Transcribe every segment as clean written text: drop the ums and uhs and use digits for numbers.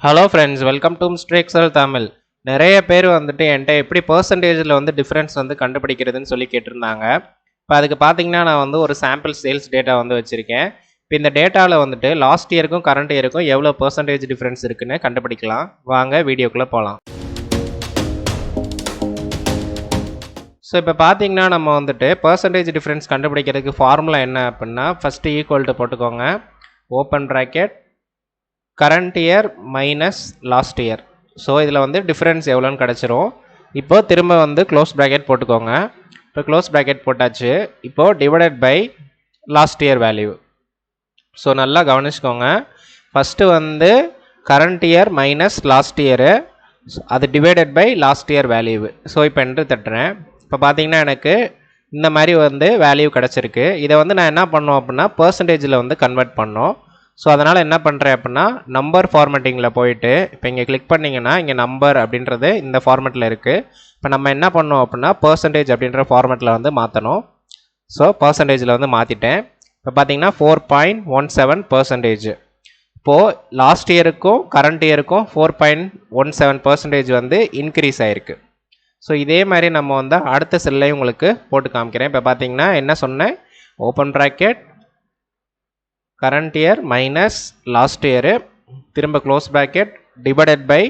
Hello friends, welcome to mister Excel Tamil. நிறைய பேர் வந்துட்டு என்கிட்ட எப்படி பர்சன்டேஜில் வந்து டிஃப்ரென்ஸ் வந்து கண்டுபிடிக்கிறதுன்னு சொல்லி கேட்டிருந்தாங்க. இப்போ அதுக்கு பார்த்தீங்கன்னா நான் வந்து ஒரு சாம்பிள் சேல்ஸ் டேட்டா வந்து வச்சுருக்கேன். இப்போ இந்த டேட்டாவில் வந்துட்டு லாஸ்ட் இயருக்கும் கரண்ட் இயருக்கும் எவ்வளோ பர்சன்டேஜ் டிஃப்ரென்ஸ் இருக்குன்னு கண்டுபிடிக்கலாம். வாங்க வீடியோக்குள்ளே போகலாம். ஸோ இப்போ பார்த்தீங்கன்னா நம்ம வந்துட்டு பர்சன்டேஜ் டிஃப்ரென்ஸ் கண்டுபிடிக்கிறதுக்கு ஃபார்முலா என்ன அப்படின்னா, ஃபஸ்ட்டு ஈக்குவல் டு போட்டுக்கோங்க, open bracket current year minus last year. So இதில் வந்து டிஃப்ரென்ஸ் எவ்வளோன்னு கிடச்சிரும். இப்போது திரும்ப வந்து க்ளோஸ் ப்ராக்கெட் போட்டுக்கோங்க. இப்போ க்ளோஸ் ப்ராக்கெட் போட்டாச்சு. இப்போது divided by last year value. So நல்லா கவனிச்சுக்கோங்க. ஃபஸ்ட்டு வந்து current year minus last year, அது divided by last year value. So இப்போ என்ட்ரு தட்டுறேன். இப்போ பார்த்தீங்கன்னா எனக்கு இந்த மாதிரி வந்து வேல்யூ கிடச்சிருக்கு. இதை வந்து நான் என்ன பண்ணோம் அப்படின்னா பர்சன்டேஜில் வந்து கன்வெர்ட் பண்ணோம். ஸோ அதனால் என்ன பண்ணுறேன் அப்படின்னா நம்பர் ஃபார்மேட்டிங்கில் போயிட்டு இப்போ இங்கே கிளிக் பண்ணிங்கன்னா இங்கே நம்பர் அப்படின்றது இந்த ஃபார்மேட்டில் இருக்குது. இப்போ நம்ம என்ன பண்ணோம் அப்படின்னா பர்சன்டேஜ் அப்படின்ற ஃபார்மேட்டில் வந்து மாற்றணும். ஸோ பர்சன்டேஜில் வந்து மாற்றிட்டேன். இப்போ பார்த்தீங்கன்னா 4.17%. இப்போது லாஸ்ட் இயருக்கும் கரண்ட் இயருக்கும் 4.17% வந்து இன்க்ரீஸ் ஆகிருக்கு. ஸோ இதே மாதிரி நம்ம வந்து அடுத்த செல்லையும் உங்களுக்கு போட்டு காமிக்கிறேன். இப்போ பார்த்தீங்கன்னா என்ன சொன்னேன், open bracket current year minus last year, திரும்ப close bracket divided by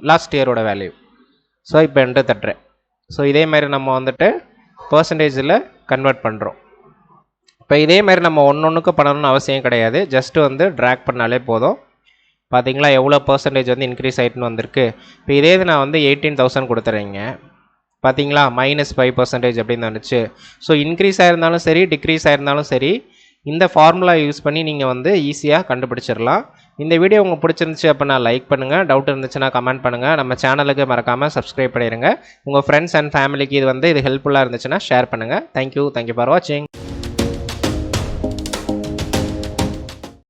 last இயரோட வேல்யூ. ஸோ இப்போ என்ட்ரு தட்டுறேன். ஸோ இதே மாதிரி நம்ம வந்துட்டு பர்சன்டேஜில் கன்வெர்ட் பண்ணுறோம். இப்போ இதே மாதிரி நம்ம ஒன்றுக்கு பண்ணணும்னு அவசியம் கிடையாது. ஜஸ்ட்டு வந்து ட்ராக் பண்ணாலே போதும். பார்த்தீங்களா எவ்வளோ பர்சன்டேஜ் வந்து இன்க்ரீஸ் ஆகிட்டுன்னு வந்திருக்கு. இப்போ இதே இது நான் வந்து 18,000 கொடுத்துறேங்க. பார்த்தீங்களா -5% அப்படின்னு வந்துச்சு. ஸோ இன்க்ரீஸ் ஆகிருந்தாலும் சரி டிக்ரீஸ் ஆகிருந்தாலும் சரி இந்த ஃபார்முலா யூஸ் பண்ணி நீங்கள் வந்து ஈஸியாக கண்டுபிடிச்சிடலாம். இந்த வீடியோ உங்களுக்கு பிடிச்சிருந்துச்சு அப்படின்னா லைக் பண்ணுங்கள், டவுட் இருந்துச்சுன்னா கமெண்ட் பண்ணுங்கள், நம்ம சேனலுக்கு மறக்காமல் சப்ஸ்கிரைப் பண்ணிடுங்க. உங்கள் ஃப்ரெண்ட்ஸ் அண்ட் ஃபேமிலிக்கு இது ஹெல்ப்ஃபுல்லாக இருந்துச்சுன்னா ஷேர் பண்ணுங்கள். தேங்க்யூ ஃபார் வாட்சிங்.